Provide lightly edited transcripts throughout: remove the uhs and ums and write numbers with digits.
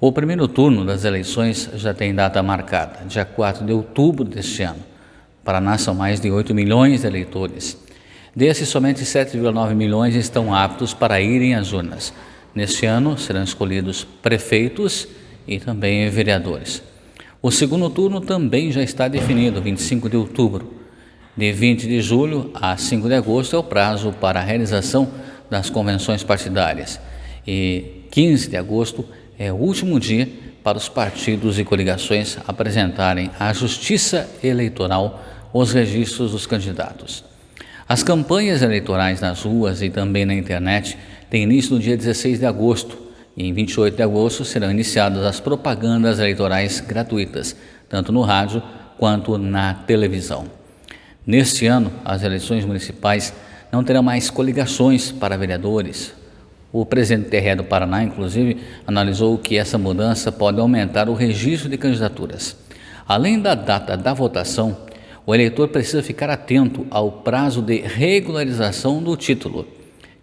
O primeiro turno das eleições já tem data marcada, dia 4 de outubro deste ano. No Paraná são mais de 8 milhões de eleitores. Desses, somente 7,9 milhões estão aptos para irem às urnas. Neste ano serão escolhidos prefeitos e também vereadores. O segundo turno também já está definido, 25 de outubro. De 20 de julho a 5 de agosto é o prazo para a realização das convenções partidárias. E 15 de agosto é o último dia para os partidos e coligações apresentarem à Justiça Eleitoral os registros dos candidatos. As campanhas eleitorais nas ruas e também na internet têm início no dia 16 de agosto e em 28 de agosto serão iniciadas as propagandas eleitorais gratuitas, tanto no rádio quanto na televisão. Neste ano, as eleições municipais não terão mais coligações para vereadores. O presidente do TRE do Paraná, inclusive, analisou que essa mudança pode aumentar o registro de candidaturas. Além da data da votação, o eleitor precisa ficar atento ao prazo de regularização do título.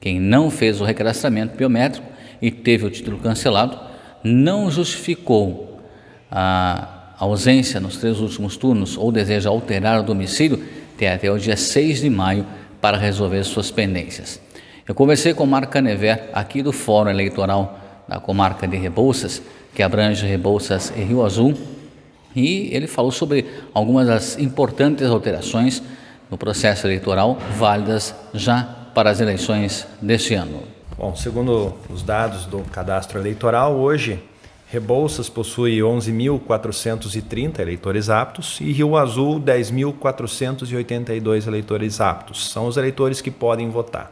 Quem não fez o recadastramento biométrico e teve o título cancelado, não justificou a ausência nos 3 últimos turnos ou deseja alterar o domicílio, tem até o dia 6 de maio para resolver suas pendências. Eu conversei com o Marco Canever, aqui do Fórum Eleitoral da comarca de Rebouças, que abrange Rebouças e Rio Azul, e ele falou sobre algumas das importantes alterações no processo eleitoral válidas já para as eleições deste ano. Bom, segundo os dados do cadastro eleitoral, hoje Rebouças possui 11.430 eleitores aptos e Rio Azul 10.482 eleitores aptos. São os eleitores que podem votar.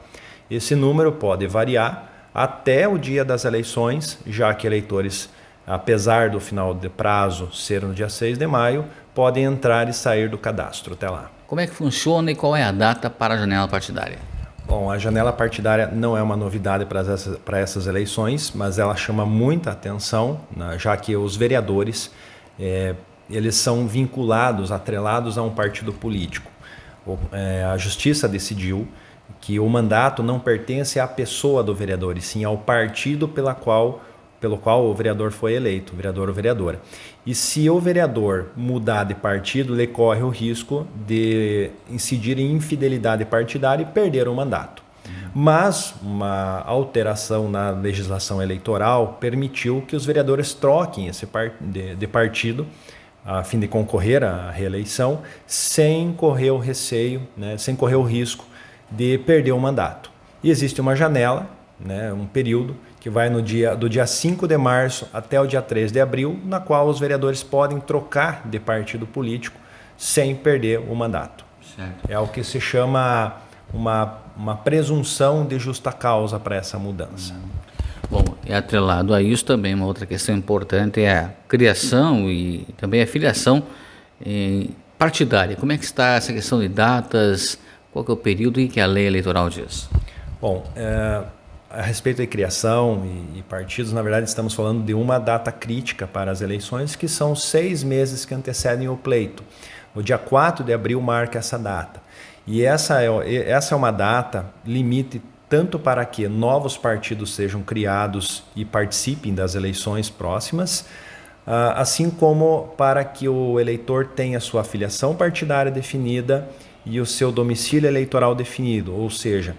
Esse número pode variar até o dia das eleições, já que eleitores, apesar do final de prazo ser no dia 6 de maio, podem entrar e sair do cadastro até lá. Como é que funciona e qual é a data para a janela partidária? Bom, a janela partidária não é uma novidade para essas eleições, mas ela chama muita atenção, né, já que os vereadores eles são vinculados, atrelados a um partido político. A Justiça decidiu que o mandato não pertence à pessoa do vereador, e sim ao partido pelo qual o vereador foi eleito, o vereador ou vereadora. E se o vereador mudar de partido, ele corre o risco de incidir em infidelidade partidária e perder o mandato. Mas uma alteração na legislação eleitoral permitiu que os vereadores troquem de partido a fim de concorrer à reeleição sem correr o receio, né, sem correr o risco de perder o mandato. E existe uma janela, né, um período que vai do dia 5 de março até o dia 3 de abril, na qual os vereadores podem trocar de partido político sem perder o mandato. Certo. É o que se chama uma presunção de justa causa para essa mudança. Bom, e atrelado a isso também uma outra questão importante é a criação e também a filiação partidária. Como é que está essa questão de datas, qual que é o período em que a lei eleitoral diz? Bom, a respeito de criação e partidos, na verdade estamos falando de uma data crítica para as eleições, que são 6 meses que antecedem o pleito. O dia 4 de abril marca essa data. E essa é uma data limite tanto para que novos partidos sejam criados e participem das eleições próximas, assim como para que o eleitor tenha sua filiação partidária definida e o seu domicílio eleitoral definido, ou seja,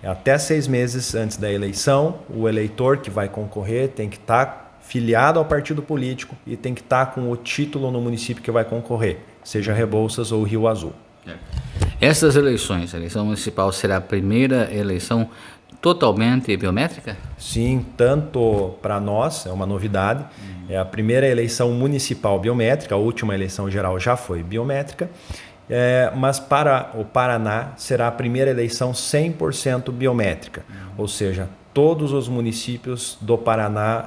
até 6 meses antes da eleição, o eleitor que vai concorrer tem que estar filiado ao partido político e tem que estar com o título no município que vai concorrer, seja Rebouças ou Rio Azul. Essas eleições, a eleição municipal será a primeira eleição totalmente biométrica? Sim, tanto para nós, é uma novidade, é a primeira eleição municipal biométrica, a última eleição geral já foi biométrica, mas para o Paraná será a primeira eleição 100% biométrica, ou seja, todos os municípios do Paraná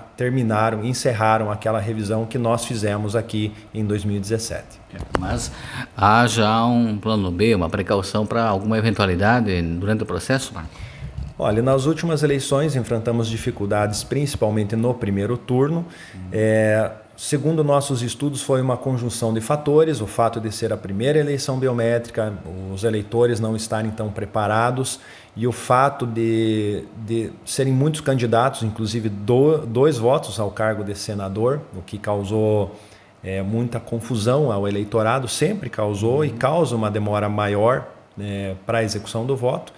encerraram aquela revisão que nós fizemos aqui em 2017. Mas há já um plano B, uma precaução para alguma eventualidade durante o processo, Marco? Olha, nas últimas eleições enfrentamos dificuldades, principalmente no primeiro turno. segundo nossos estudos, foi uma conjunção de fatores, o fato de ser a primeira eleição biométrica, os eleitores não estarem tão preparados e o fato de serem muitos candidatos, inclusive dois votos ao cargo de senador, o que causou muita confusão ao eleitorado, sempre causou e causa uma demora maior para a execução do voto.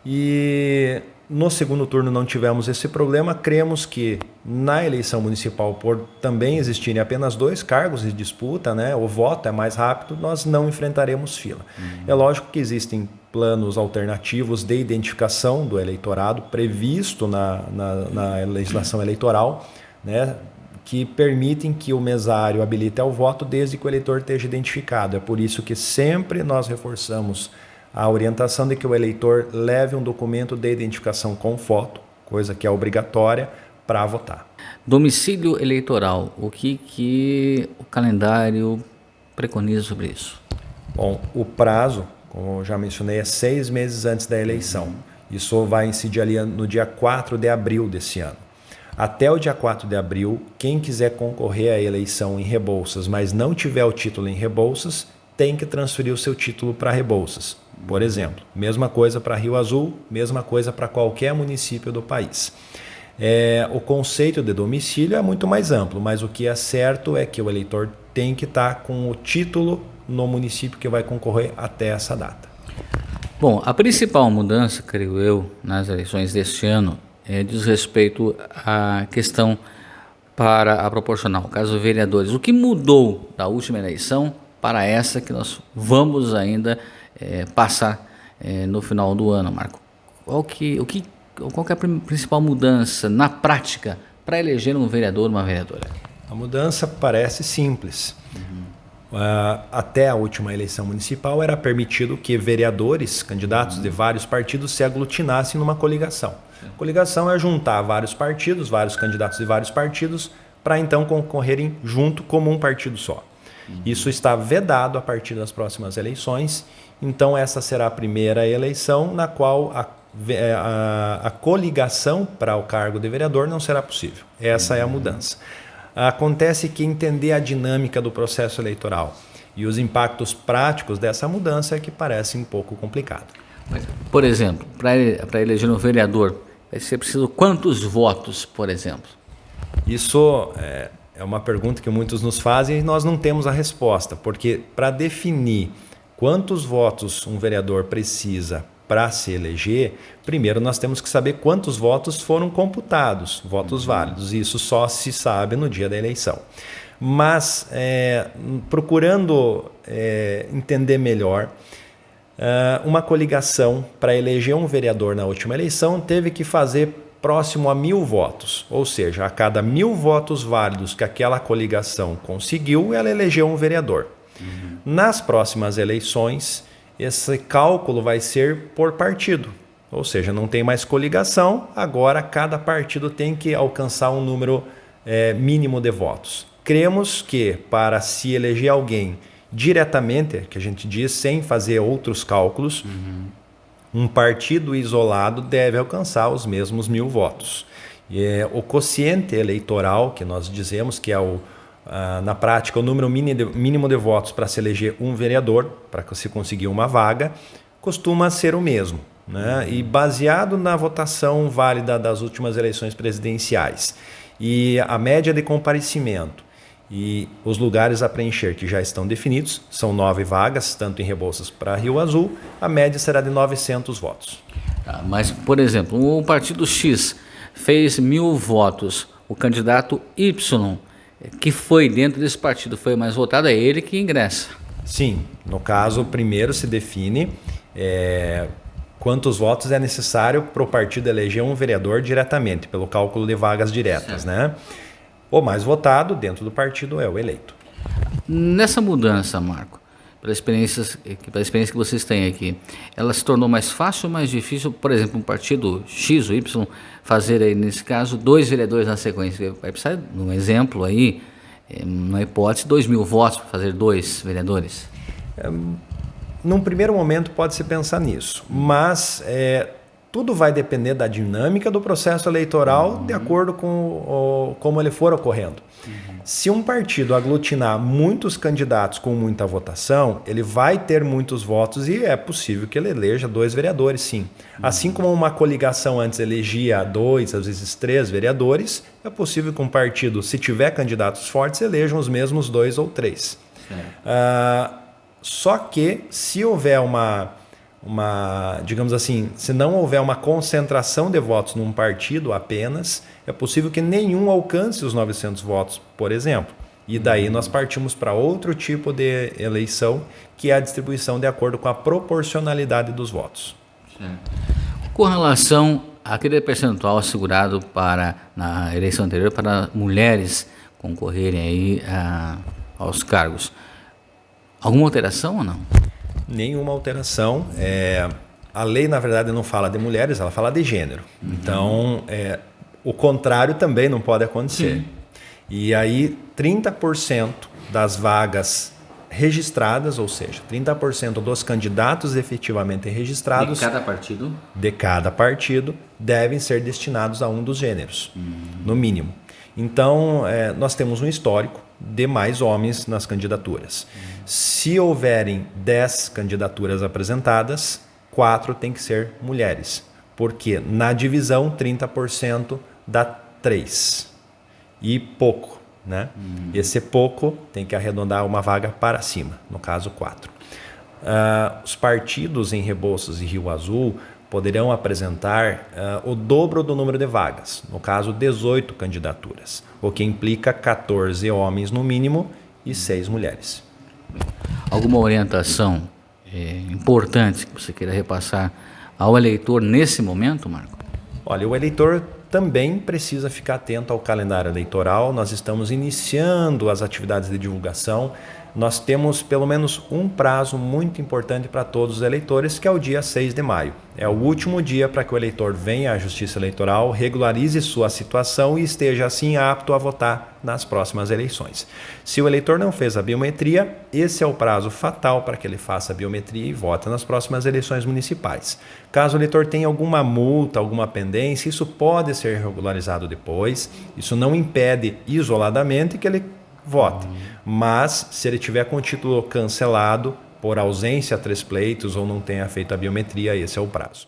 E no segundo turno não tivemos esse problema. Cremos que na eleição municipal, por também existirem apenas 2 cargos de disputa, o voto é mais rápido, nós não enfrentaremos fila. É lógico que existem planos alternativos de identificação do eleitorado previsto na legislação eleitoral, que permitem que o mesário habilite ao voto desde que o eleitor esteja identificado. É por isso que sempre nós reforçamos a orientação de que o eleitor leve um documento de identificação com foto, coisa que é obrigatória para votar. Domicílio eleitoral, o que o calendário preconiza sobre isso? Bom, o prazo, como eu já mencionei, é 6 meses antes da eleição. Isso vai incidir ali no dia 4 de abril desse ano. Até o dia 4 de abril, quem quiser concorrer à eleição em Rebouças, mas não tiver o título em Rebouças, tem que transferir o seu título para Rebouças. Por exemplo, mesma coisa para Rio Azul, mesma coisa para qualquer município do país. O conceito de domicílio é muito mais amplo, mas o que é certo é que o eleitor tem que estar com o título no município que vai concorrer até essa data. Bom, a principal mudança, creio eu, nas eleições deste ano diz respeito à questão para a proporcional, caso vereadores. O que mudou da última eleição para essa que nós vamos ainda passar no final do ano, Marco? Qual que é a principal mudança na prática para eleger um vereador ou uma vereadora? A mudança parece simples. Até a última eleição municipal era permitido que vereadores, candidatos de vários partidos, se aglutinassem numa coligação. Coligação é juntar vários partidos, vários candidatos de vários partidos, para então concorrerem junto como um partido só. Isso está vedado a partir das próximas eleições, então essa será a primeira eleição na qual a coligação para o cargo de vereador não será possível. Essa é a mudança. Acontece que entender a dinâmica do processo eleitoral e os impactos práticos dessa mudança é que parece um pouco complicado. Por exemplo, para eleger um vereador, vai ser preciso quantos votos, por exemplo? Isso é uma pergunta que muitos nos fazem e nós não temos a resposta, porque para definir quantos votos um vereador precisa para se eleger, primeiro nós temos que saber quantos votos foram computados, votos válidos, e isso só se sabe no dia da eleição. Mas, procurando entender melhor, uma coligação para eleger um vereador na última eleição teve que fazer próximo a 1.000 votos, ou seja, a cada 1.000 votos válidos que aquela coligação conseguiu, ela elegeu um vereador. Nas próximas eleições, esse cálculo vai ser por partido, ou seja, não tem mais coligação, agora cada partido tem que alcançar um número mínimo de votos. Cremos que para se eleger alguém diretamente, que a gente diz, sem fazer outros cálculos, um partido isolado deve alcançar os mesmos 1.000 votos. E o quociente eleitoral, que nós dizemos que é na prática o número mínimo de votos para se eleger um vereador, para se conseguir uma vaga, costuma ser o mesmo, E baseado na votação válida das últimas eleições presidenciais e a média de comparecimento e os lugares a preencher que já estão definidos, são 9 vagas, tanto em Rebouças para Rio Azul, a média será de 900 votos. Mas, por exemplo, o partido X fez 1.000 votos, o candidato Y, que foi dentro desse partido, foi mais votado, é ele que ingressa. Sim, no caso, primeiro se define quantos votos é necessário para o partido eleger um vereador diretamente, pelo cálculo de vagas diretas, O mais votado dentro do partido é o eleito. Nessa mudança, Marco, pela experiência que vocês têm aqui, ela se tornou mais fácil ou mais difícil, por exemplo, um partido X ou Y fazer aí, nesse caso, 2 vereadores na sequência? Vai precisar, num exemplo aí, na hipótese, 2.000 votos para fazer 2 vereadores? Num primeiro momento pode-se pensar nisso, mas tudo vai depender da dinâmica do processo eleitoral de acordo com como ele for ocorrendo. Se um partido aglutinar muitos candidatos com muita votação, ele vai ter muitos votos e é possível que ele eleja 2 vereadores, sim. Assim como uma coligação antes elegia 2, às vezes 3 vereadores, é possível que um partido, se tiver candidatos fortes, elejam os mesmos 2 ou 3. Só que se houver digamos assim, se não houver uma concentração de votos num partido apenas, é possível que nenhum alcance os 900 votos, por exemplo. E daí nós partimos para outro tipo de eleição, que é a distribuição de acordo com a proporcionalidade dos votos. Com relação àquele percentual assegurado na eleição anterior para mulheres concorrerem aí aos cargos, alguma alteração ou não? Nenhuma alteração. A lei, na verdade, não fala de mulheres, ela fala de gênero. Então, o contrário também não pode acontecer. Sim. E aí, 30% das vagas registradas, ou seja, 30% dos candidatos efetivamente registrados de cada partido devem ser destinados a um dos gêneros, no mínimo. Então, nós temos um histórico de mais homens nas candidaturas. Se houverem 10 candidaturas apresentadas, 4 têm que ser mulheres, porque na divisão 30% dá 3 e pouco, né? Esse pouco tem que arredondar uma vaga para cima, no caso 4. Os partidos em Rebouças e Rio Azul poderão apresentar o dobro do número de vagas, no caso 18 candidaturas, o que implica 14 homens no mínimo e 6 mulheres. Alguma orientação importante que você queira repassar ao eleitor nesse momento, Marco? Olha, o eleitor também precisa ficar atento ao calendário eleitoral. Nós estamos iniciando as atividades de divulgação. Nós temos pelo menos um prazo muito importante para todos os eleitores, que é o dia 6 de maio. É o último dia para que o eleitor venha à Justiça Eleitoral, regularize sua situação e esteja assim apto a votar nas próximas eleições. Se o eleitor não fez a biometria, esse é o prazo fatal para que ele faça a biometria e vote nas próximas eleições municipais. Caso o eleitor tenha alguma multa, alguma pendência, isso pode ser regularizado depois. Isso não impede isoladamente que ele vote. Mas se ele tiver com o título cancelado por ausência a 3 pleitos ou não tenha feito a biometria, esse é o prazo.